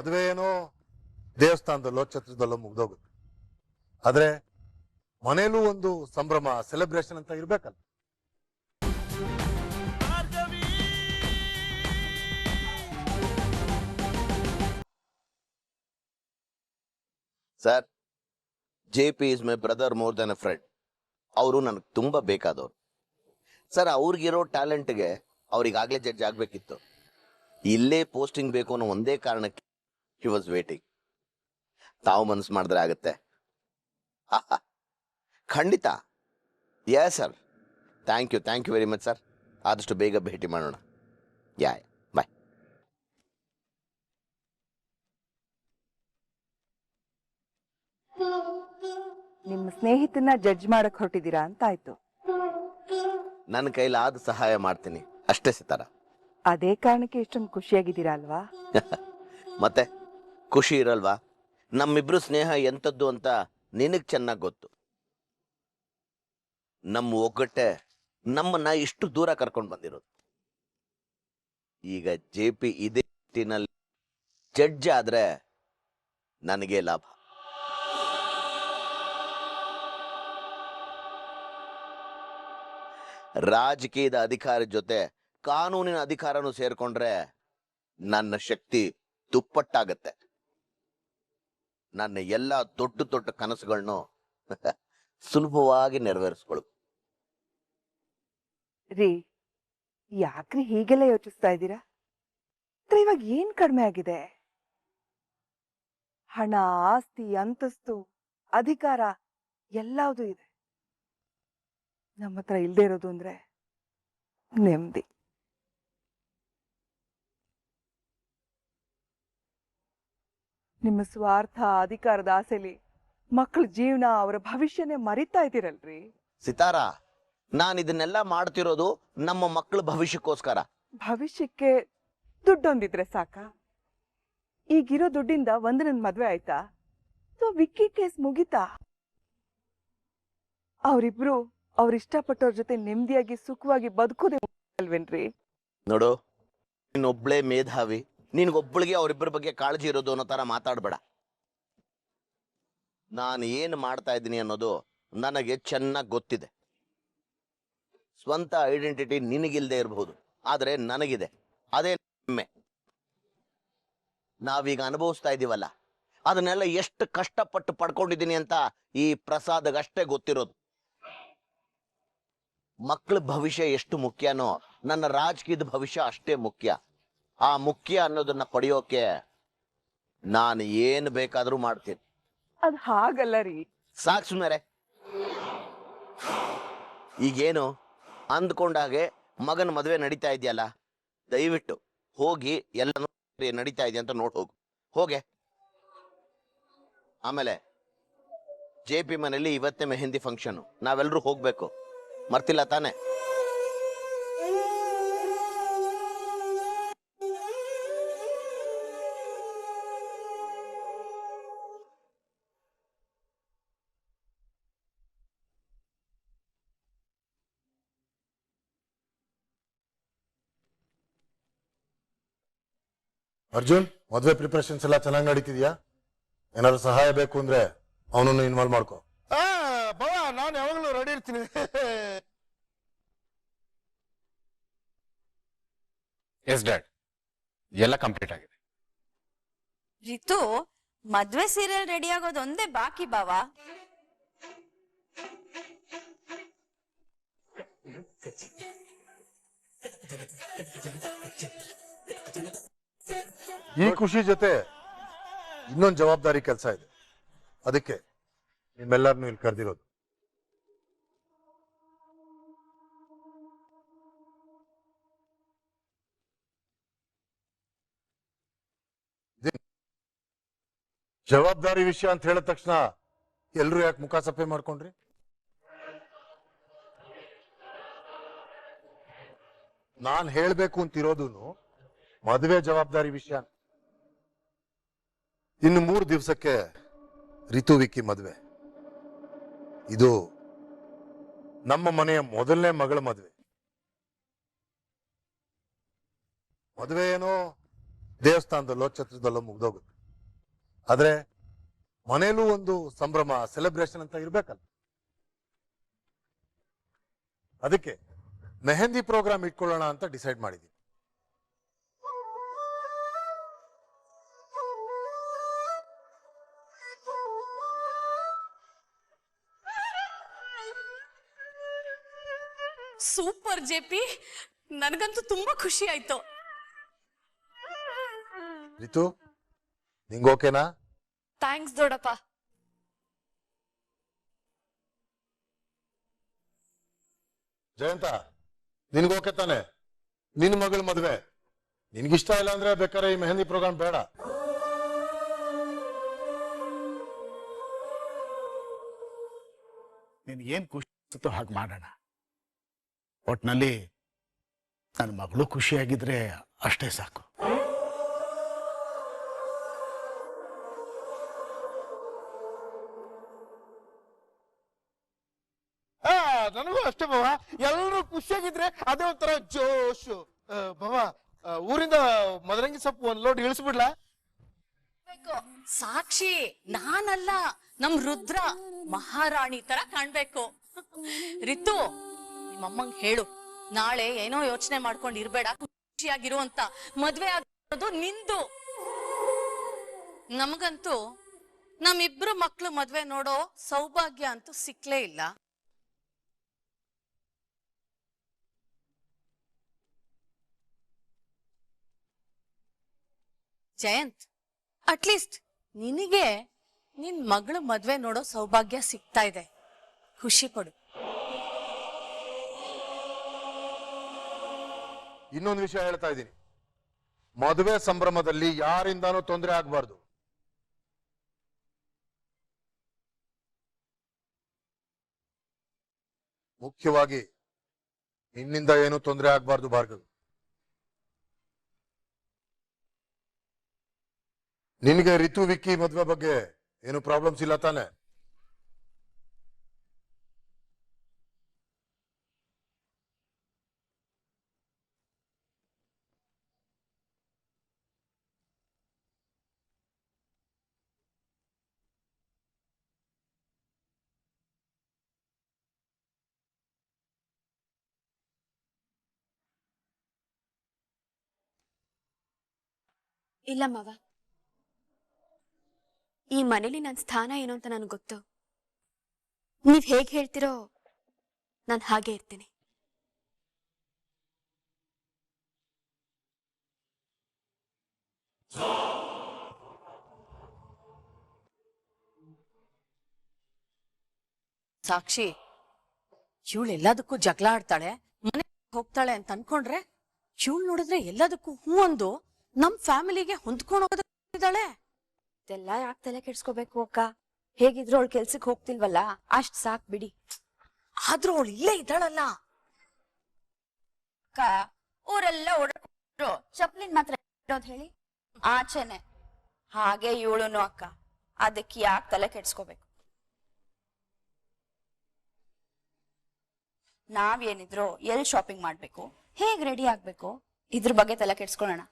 ಮದುವೆ ಏನೋ ದೇವಸ್ಥಾನದಲ್ಲೋ ಛತ್ರದಲ್ಲೋ ಮುಗ್ದೋಗುತ್ತೆ. ಆದ್ರೆ ಮನೇಲೂ ಒಂದು ಸಂಭ್ರಮ, ಸೆಲೆಬ್ರೇಷನ್ ಅಂತ ಇರ್ಬೇಕಲ್ಲ. Sir, JP is my brother more than a friend. ಅವರು ನನಗೆ ತುಂಬಾ ಬೇಕಾದವ್ರು ಸರ್. ಅವ್ರಿಗಿರೋ ಟ್ಯಾಲೆಂಟ್ಗೆ ಅವ್ರಿಗಾಗಲೇ ಜಡ್ಜ್ ಆಗ್ಬೇಕಿತ್ತು. ಇಲ್ಲೇ ಪೋಸ್ಟಿಂಗ್ ಬೇಕು ಅನ್ನೋ ಒಂದೇ ಕಾರಣಕ್ಕೆ ಹಿ ವಾಸ್ ವೇಟಿಂಗ್. ತಾವು ಮನಸ್ಸು ಮಾಡಿದ್ರೆ ಆಗುತ್ತೆ. ಖಂಡಿತ. Yeah sir, thank you very much sir. ಆದಷ್ಟು ಬೇಗ ಭೇಟಿ ಮಾಡೋಣ. ಯಾ ಬಾಯ್. ನಿಮ್ಮ ಸ್ನೇಹಿತನ ಜಡ್ಜ್ ಮಾಡಕ್ ಹೊರಟಿದ್ದೀರಾ ಅಂತ ಆಯ್ತು. ನನ್ನ ಕೈಲಾದ ಸಹಾಯ ಮಾಡ್ತೀನಿ ಅಷ್ಟೇ ಸಿತಾರ. ಅದೇ ಕಾರಣಕ್ಕೆ ಇಷ್ಟೊಂದು ಖುಷಿಯಾಗಿದ್ದೀರಾ ಅಲ್ವಾ? ಮತ್ತೆ ಖುಷಿ ಇರಲ್ವಾ? ನಮ್ಮಿಬ್ರು ಸ್ನೇಹ ಎಂಥದ್ದು ಅಂತ ನಿನಗ್ ಚೆನ್ನಾಗಿ ಗೊತ್ತು. ನಮ್ಮ ಒಗ್ಗಟ್ಟೆ ನಮ್ಮನ್ನ ಇಷ್ಟು ದೂರ ಕರ್ಕೊಂಡು ಬಂದಿರೋದು. ಈಗ JP ಇದೇ ನಿಟ್ಟಿನಲ್ಲಿ ಜಡ್ಜ್ ಆದ್ರೆ ನನಗೆ ಲಾಭ. ರಾಜಕೀಯದ ಅಧಿಕಾರ ಜೊತೆ ಕಾನೂನಿನ ಅಧಿಕಾರನೂ ಸೇರ್ಕೊಂಡ್ರೆ ನನ್ನ ಶಕ್ತಿ ದುಪ್ಪಟ್ಟಾಗತ್ತೆ. ನನ್ನ ಎಲ್ಲ ದೊಡ್ಡ ದೊಡ್ಡ ಕನಸುಗಳನ್ನು ಸುಲಭವಾಗಿ ನೆರವೇರಿಸ್ಕೊಳ್ಳು. ರೀ, ಯಾಕ್ರಿ ಹೀಗೆಲ್ಲ ಯೋಚಿಸ್ತಾ ಇದ್ದೀರಾ? ಇವಾಗ ಏನ್ ಕಡಿಮೆ ಆಗಿದೆ? ಹಣ, ಆಸ್ತಿ, ಅಂತಸ್ತು, ಅಧಿಕಾರ ಎಲ್ಲಾವುದು ಇದೆ. ನಮ್ಮ ಹತ್ರ ಇಲ್ದೇ ಇರೋದು ಅಂದ್ರೆ ನೆಮ್ಮದಿ. ನಿಮ್ಮ ಸ್ವಾರ್ಥ, ಅಧಿಕಾರದ ಆಸೆಲಿ ಮಕ್ಕಳ ಜೀವನ, ಅವರ ಭವಿಷ್ಯನೇ ಮರಿತಾ ಇದ್ದೀರಲ್ರಿ. ಸಿತಾರಾ, ನಾನು ಇದನ್ನೆಲ್ಲ ಮಾಡ್ತಿರೋದು ನಮ್ಮ ಮಕ್ಕಳ ಭವಿಷ್ಯಕ್ಕೋಸ್ಕರ. ಭವಿಷ್ಯಕ್ಕೆ ದುಡ್ಡೊಂದಿದ್ರೆ ಸಾಕ? ಈಗಿರೋ ದುಡ್ಡಿಂದ ಒಂದನ ಮದ್ವೆ ಆಯ್ತಾ? ವಿಕ್ಕಿ ಕೇಸ್ ಮುಗಿತಾ? ಅವರಿಬ್ರು ಅವ್ರಿಷ್ಟಪಟ್ಟವ್ರ ಜೊತೆ ನೆಮ್ಮದಿಯಾಗಿ ಸುಖವಾಗಿ ಬದುಕೋದೇ ಅಲ್ವೇನ್ರಿ? ನೋಡು, ನೀನೊಬ್ಳೇ ಮೇಧಾವಿ, ನಿನ್ಗೊಬ್ಬಳಿಗೆ ಅವರಿಬ್ಬರ ಬಗ್ಗೆ ಕಾಳಜಿ ಇರೋದು ಅನ್ನೋ ತರ ಮಾತಾಡ್ಬೇಡ. ನಾನು ಏನು ಮಾಡ್ತಾ ಇದ್ದೀನಿ ಅನ್ನೋದು ನನಗೆ ಚೆನ್ನಾಗಿ ಗೊತ್ತಿದೆ. ಸ್ವಂತ ಐಡೆಂಟಿಟಿ ನಿನಗಿಲ್ದೇ ಇರಬಹುದು, ಆದ್ರೆ ನನಗಿದೆ. ಅದೇ ಹೆಮ್ಮೆ. ನಾವೀಗ ಅನುಭವಿಸ್ತಾ ಇದೀವಲ್ಲ, ಅದನ್ನೆಲ್ಲ ಎಷ್ಟು ಕಷ್ಟಪಟ್ಟು ಪಡ್ಕೊಂಡಿದ್ದೀನಿ ಅಂತ ಈ ಪ್ರಸಾದ್ಗಷ್ಟೇ ಗೊತ್ತಿರೋದು. ಮಕ್ಕಳ ಭವಿಷ್ಯ ಎಷ್ಟು ಮುಖ್ಯನೋ ನನ್ನ ರಾಜಕೀಯದ ಭವಿಷ್ಯ ಅಷ್ಟೇ ಮುಖ್ಯ. ಆ ಮುಖ್ಯ ಅನ್ನೋದನ್ನ ಪಡೆಯೋಕೆ ನಾನು ಏನು ಬೇಕಾದ್ರೂ ಮಾಡ್ತೀನಿ. ಅದ್ ಹಾಗಲ್ಲ ರೀ. ಸಾಕು ಸುಮ್ಮನೆ. ಈಗೇನು ಅಂದ್ಕೊಂಡಾಗೆ ಮಗನ ಮದುವೆ ನಡೀತಾ ಇದೆಯಲ್ಲ, ದಯವಿಟ್ಟು ಹೋಗಿ ಎಲ್ಲ ನಡೀತಾ ಇದೆ ಅಂತ ನೋಡ್ ಹೋಗು. ಹೋಗೆ. ಆಮೇಲೆ JP ಮನೇಲಿ ಇವತ್ತೇ ಮೆಹಂದಿ ಫಂಕ್ಷನ್, ನಾವೆಲ್ಲರೂ ಹೋಗ್ಬೇಕು. ಮರ್ತಿಲ್ಲ ತಾನೆ? ಅರ್ಜುನ್, ಮದುವೆ ಪ್ರಿಪರೇಷನ್ಸ್ ಎಲ್ಲ ಚೆನ್ನಾಗಿ ನಡೀತಿದ್ಯಾ? ಏನಾದ್ರು ಸಹಾಯ ಬೇಕು ಅಂದ್ರೆ ಅವನನ್ನು ಇನ್ವಾಲ್ವ್ ಮಾಡ್ಕೋ. ಬವ, ನಾನು ಯಾವಾಗಲೂ ರೆಡಿ ಇರ್ತೀನಿ. ಎಸ್ ಡ್ಯಾಡ್, ಎಲ್ಲ ಕಂಪ್ಲೀಟ್ ಆಗಿದೆ. ರಿತು, ಮದ್ವೆ ಸೀರಿಯಲ್ ರೆಡಿ ಆಗೋದು ಒಂದೇ ಬಾಕಿ ಬಾವಾ. ಈ ಖುಷಿ ಜೊತೆ ಇನ್ನೊಂದು ಜವಾಬ್ದಾರಿ ಕೆಲಸ ಇದೆ. ಅದಕ್ಕೆ ನಿಮ್ಮೆಲ್ಲರನ್ನು ಇಲ್ಲಿ ಕರೆದಿರೋದು. ಜವಾಬ್ದಾರಿ ವಿಷಯ ಅಂತ ಹೇಳಿದ ತಕ್ಷಣ ಎಲ್ರು ಯಾಕೆ ಮುಖ ಸಪ್ಪೆ ಮಾಡ್ಕೊಂಡ್ರಿ? ನಾನ್ ಹೇಳ್ಬೇಕು ಅಂತಿರೋದು ಮದುವೆ ಜವಾಬ್ದಾರಿ ವಿಷಯ. ಇನ್ನು 3 ದಿವಸಕ್ಕೆ ರಿತು ವಿಕ್ಕಿ ಮದುವೆ. ಇದು ನಮ್ಮ ಮನೆಯ ಮೊದಲನೇ ಮಗಳ ಮದುವೆ. ಮದುವೆ ಏನೋ ದೇವಸ್ಥಾನದಲ್ಲೋ ಛತ್ರದಲ್ಲೋ ಮುಗ್ದೋಗುತ್ತೆ. ಆದ್ರೆ ಮನೇಲೂ ಒಂದು ಸಂಭ್ರಮ, ಸೆಲೆಬ್ರೇಷನ್ ಅಂತ ಇರ್ಬೇಕಲ್ಲ. ಅದಕ್ಕೆ ಮೆಹಂದಿ ಪ್ರೋಗ್ರಾಮ್ ಇಟ್ಕೊಳ್ಳೋಣ ಅಂತ ಡಿಸೈಡ್ ಮಾಡಿದ್ವಿ. ಸೂಪರ್ ಜೆಪಿ, ನನಗಂತೂ ತುಂಬಾ ಖುಷಿ ಆಯ್ತು. ರಿತು, ನಿಂಗ್ ಓಕೆನಾ? ಥ್ಯಾಂಕ್ಸ್ ದೊಡ್ಡಪ್ಪ. ಜಯಂತ, ನಿನ್ಗೋಕೆ ತಾನೆ? ನಿನ್ ಮಗಳ ಮದ್ವೆ ನಿನ್ಗಿಷ್ಟ ಇಲ್ಲ ಅಂದ್ರೆ ಬೇಕಾದ್ರೆ ಈ ಮೆಹಂದಿ ಪ್ರೋಗ್ರಾಮ್ ಬೇಡ. ನಿನ್ಗೇನ್ ಖುಷಿ ಅನ್ಸುತ್ತೋ ಹಾಗೆ ಮಾಡೋಣ. ಒಟ್ನಲ್ಲಿ ನನ್ನ ಮಗಳು ಖುಷಿಯಾಗಿದ್ರೆ ಅಷ್ಟೇ ಸಾಕು. ನನಗೂ ಅಷ್ಟೇ ಬಾವ, ಎಲ್ಲರೂ ಖುಷಿಯಾಗಿದ್ರೆ ಅದೇ ಒಂಥರ ಜೋಶು. ಬಾವ, ಊರಿಂದ ಮದರಂಗಿ ಸೊಪ್ಪು ಒಂದ್ ಲೋಡ್ ಇಳಿಸ್ಬಿಡ್ಲಾ? ಸಾಕ್ಷಿ, ನಾನಲ್ಲ, ನಮ್ ರುದ್ರ ಮಹಾರಾಣಿ ತರ ಕಾಣ್ಬೇಕು. ರಿತು, ನಿಮ್ಮಮ್ಮಂಗ್ ಹೇಳು, ನಾಳೆ ಏನೋ ಯೋಚನೆ ಮಾಡ್ಕೊಂಡು ಇರ್ಬೇಡ, ಖುಷಿಯಾಗಿರು ಅಂತ. ಮದ್ವೆ ಆಗೋದು ನಿಂದು. ನಮಗಂತೂ ನಮ್ಮಿಬ್ರು ಮಕ್ಳು ಮದ್ವೆ ನೋಡೋ ಸೌಭಾಗ್ಯ ಅಂತೂ ಸಿಕ್ಲೇ ಇಲ್ಲ. ಜಯಂತ್, ಅಟ್ಲೀಸ್ಟ್ ನಿನಗೆ ನಿನ್ ಮಗಳ ಮದ್ವೆ ನೋಡೋ ಸೌಭಾಗ್ಯ ಸಿಗ್ತಾ ಇದೆ, ಖುಷಿ ಪಡು. ಇನ್ನೊಂದು ವಿಷಯ ಹೇಳ್ತಾ ಇದ್ದೀನಿ, ಮದುವೆ ಸಂಭ್ರಮದಲ್ಲಿ ಯಾರಿಂದಾನೂ ತೊಂದರೆ ಆಗ್ಬಾರ್ದು. ಮುಖ್ಯವಾಗಿ ನಿನ್ನಿಂದ ಏನು ತೊಂದರೆ ಆಗ್ಬಾರ್ದು ಭಾರ್ಗವಿ. ನಿನಗೆ ರಿತು ವಿಕ್ಕಿ ಮದ್ವೆ ಬಗ್ಗೆ ಏನು ಪ್ರಾಬ್ಲಮ್ಸ್ ಇಲ್ಲ ತಾನೆ? ಇಲ್ಲ ಮಾವ, ಈ ಮನೇಲಿ ನನ್ನ ಸ್ಥಾನ ಏನು ಅಂತ ನನಗೆ ಗೊತ್ತು. ನೀವ್ ಹೇಗ್ ಹೇಳ್ತಿರೋ ನಾನು ಹಾಗೆ ಇರ್ತೀನಿ. ಸಾಕ್ಷಿ, ಇವಳು ಎಲ್ಲದಕ್ಕೂ ಜಗಳ ಆಡ್ತಾಳೆ, ಮನೆ ಹೋಗ್ತಾಳೆ ಅಂತ ಅನ್ಕೊಂಡ್ರೆ, ಇವಳು ನೋಡಿದ್ರೆ ಎಲ್ಲದಕ್ಕೂ ಹೂ ಒಂದು ನಮ್ ಫ್ಯಾಮಿಲಿಗೆ ಹೊಂದ್ಕೊಂಡು ಹೋಗಿದ್ದಾಳೆ. ಇದೆಲ್ಲ ಯಾಕೆ ತಲೆ ಕೆಡ್ಸ್ಕೋಬೇಕು ಅಕ್ಕ? ಹೇಗಿದ್ರು ಅವಳು ಕೆಲ್ಸಕ್ಕೆ ಹೋಗ್ತಿಲ್ವಲ್ಲ, ಅಷ್ಟ್ ಸಾಕ್ ಬಿಡಿ. ಆದ್ರೂ ಅವಳು ಇಲ್ಲೇ ಇದ್ದಾಳಲ್ಲ. ಅಕ್ಕ, ಊರೆಲ್ಲ ಓಡಾಡ್ರು ಚಪ್ಲಿನ್ ಮಾತ್ರ ಇಡೋದ್ ಹೇಳಿ ಆಚೆನೆ. ಹಾಗೆ ಇವಳುನು ಅಕ್ಕ, ಅದಕ್ಕೆ ಯಾಕೆ ತಲೆ ಕೆಡ್ಸ್ಕೋಬೇಕು? ನಾವೇನಿದ್ರು ಎಲ್ ಶಾಪಿಂಗ್ ಮಾಡ್ಬೇಕು, ಹೇಗ್ ರೆಡಿ ಆಗ್ಬೇಕು, ಇದ್ರ ಬಗ್ಗೆ ತಲೆ ಕೆಡ್ಸ್ಕೊಳ್ಳೋಣ.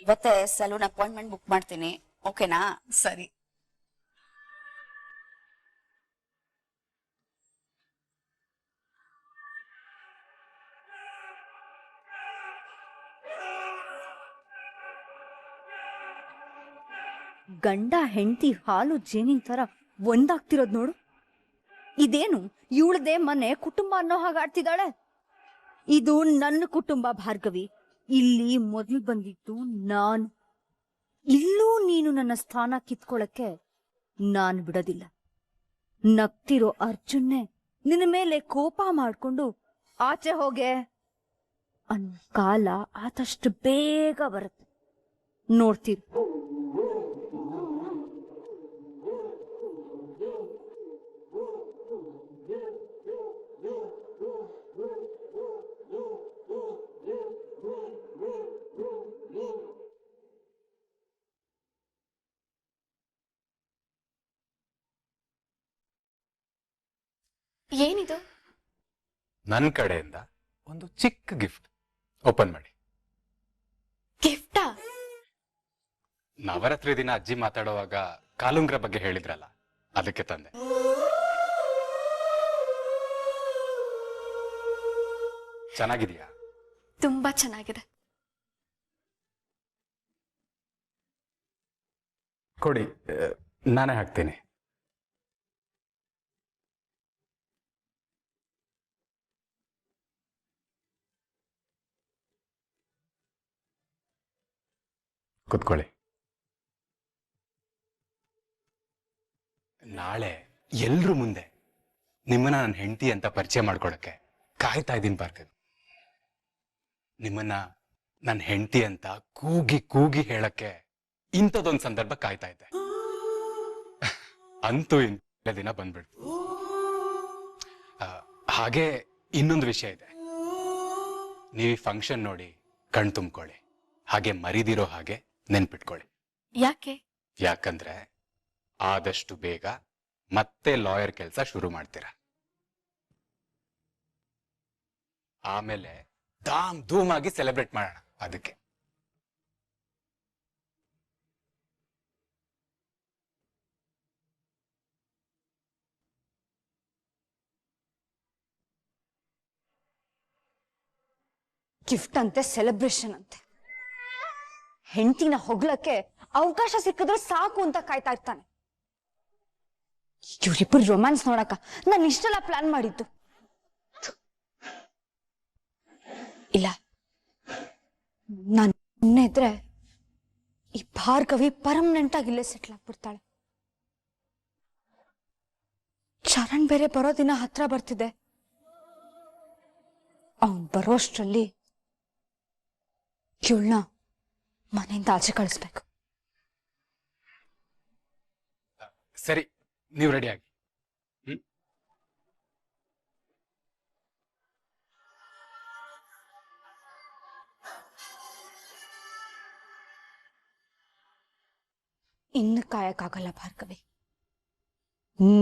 ಇವತ್ತೇ ಸಲೂನ್ ಅಪಾಯಿಂಟ್ಮೆಂಟ್ ಬುಕ್ ಮಾಡ್ತೀನಿ, ಓಕೆನಾ? ಸರಿ. ಗಂಡ ಹೆಂಡತಿ ಹಾಲು ಜೇನಿನ ತರ ಒಂದಾಗ್ತಿರೋದ್ ನೋಡು. ಇದೇನು ಇವಳದೇ ಮನೆ ಕುಟುಂಬ ಅನ್ನೋ ಹಾಗಾಡ್ತಿದ್ದಾಳೆ. ಇದು ನನ್ನ ಕುಟುಂಬ ಭಾರ್ಗವಿ. ಇಲ್ಲಿ ಮೊದಲು ಬಂದಿತ್ತು ನಾನು. ಇಲ್ಲೂ ನೀನು ನನ್ನ ಸ್ಥಾನ ಕಿತ್ಕೊಳಕ್ಕೆ ನಾನ್ ಬಿಡೋದಿಲ್ಲ. ನಗ್ತಿರೋ ಅರ್ಜುನ್ನೇ ನಿನ್ನ ಮೇಲೆ ಕೋಪ ಮಾಡ್ಕೊಂಡು ಆಚೆ ಹೋಗೆ ಅನ್ನೋ ಕಾಲ ಆದಷ್ಟು ಬೇಗ ಬರುತ್ತೆ, ನೋಡ್ತೀರಿ. ಏನಿದು? ನನ್ನ ಕಡೆಯಿಂದ ಒಂದು ಚಿಕ್ಕ ಗಿಫ್ಟ್. ಓಪನ್ ಮಾಡಿ. ಗಿಫ್ಟಾ? ನವರಾತ್ರಿ ದಿನ ಅಜ್ಜಿ ಮಾತಾಡುವಾಗ ಕಾಲುಂಗ್ರ ಬಗ್ಗೆ ಹೇಳಿದ್ರಲ್ಲ, ಅದಕ್ಕೆ ತಂದೆ. ಚೆನ್ನಾಗಿದೆಯಾ? ತುಂಬಾ ಚೆನ್ನಾಗಿದೆ. ಕೊಡಿ, ನಾನೇ ಹಾಕ್ತೀನಿ. ಕೂತ್ಕೊಳ್ಳಿ. ನಾಳೆ ಎಲ್ರ ಮುಂದೆ ನಿಮ್ಮನ್ನ ನನ್ನ ಹೆಂಡತಿ ಅಂತ ಪರಿಚಯ ಮಾಡ್ಕೊಳಕ್ಕೆ ಕಾಯ್ತಾ ಇದ್ದೀನಿ ಭಾರ್ಗವಿ. ನಿಮ್ಮನ್ನ ನನ್ನ ಹೆಂಡತಿ ಅಂತ ಕೂಗಿ ಕೂಗಿ ಹೇಳಕ್ಕೆ ಇಂಥದೊಂದು ಸಂದರ್ಭ ಕಾಯ್ತಾ ಇದ್ದೆ. ಅಂತೂ ಇಂಥ ದಿನ ಬಂದ್ಬಿಡ್ತು. ಹಾಗೆ ಇನ್ನೊಂದು ವಿಷಯ ಇದೆ. ನೀವು ಈ ಫಂಕ್ಷನ್ ನೋಡಿ ಕಣ್ ತುಂಬ್ಕೊಳ್ಳಿ, ಹಾಗೆ ಮರಿದಿರೋ ಹಾಗೆ ನೆನ್ಪಿಟ್ಕೊಳ್ಳಿ. ಯಾಕೆ? ಯಾಕಂದ್ರೆ ಆದಷ್ಟು ಬೇಗ ಮತ್ತೆ ಲಾಯರ್ ಕೆಲಸ ಶುರು ಮಾಡ್ತೀರಾ. ಆಮೇಲೆ ಧಾಮ್ ಧೂಮ್ ಆಗಿ ಸೆಲೆಬ್ರೇಟ್ ಮಾಡೋಣ. ಅದಕ್ಕೆ ಗಿಫ್ಟ್ ಅಂತೆ, ಸೆಲೆಬ್ರೇಷನ್ ಅಂತೆ. ಹೆಂಡತಿನ ಹೊಗಳಕ್ಕೆ ಅವಕಾಶ ಸಿಕ್ಕಿದ್ರೆ ಸಾಕು ಅಂತ ಕಾಯ್ತಾ ಇರ್ತಾನೆ. ಇವ್ರಿಬ್ಬರು ರೊಮ್ಯಾನ್ಸ್ ನೋಡಕ ನಾನು ಇಷ್ಟೆಲ್ಲ ಪ್ಲಾನ್ ಮಾಡಿದ್ದು. ಇಲ್ಲ, ನಾನು ಸುಮ್ಮನೆ ಇದ್ರೆ ಈ ಭಾರ್ಗವಿ ಪರ್ಮನೆಂಟ್ ಆಗಿ ಇಲ್ಲೇ ಸೆಟ್ಲ್ ಆಗ್ಬಿಡ್ತಾಳೆ. ಚರಣ್ ಬೇರೆ ಬರೋ ದಿನ ಹತ್ರ ಬರ್ತಿದೆ. ಅವನ್ ಬರೋಷ್ಟ್ರಲ್ಲಿ ಇವಳನ್ನ ಮನೆಯಿಂದ ಆಚೆ ಕಳಿಸ್ಬೇಕು. ಸರಿ, ನೀವು ರೆಡಿ ಆಗಿ. ಇನ್ನು ಕಾಯಕ್ಕಾಗಲ್ಲ ಭಾರ್ಗವಿ.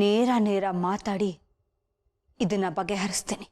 ನೇರ ನೇರ ಮಾತಾಡಿ ಇದನ್ನ ಬಗೆಹರಿಸ್ತೇನೆ.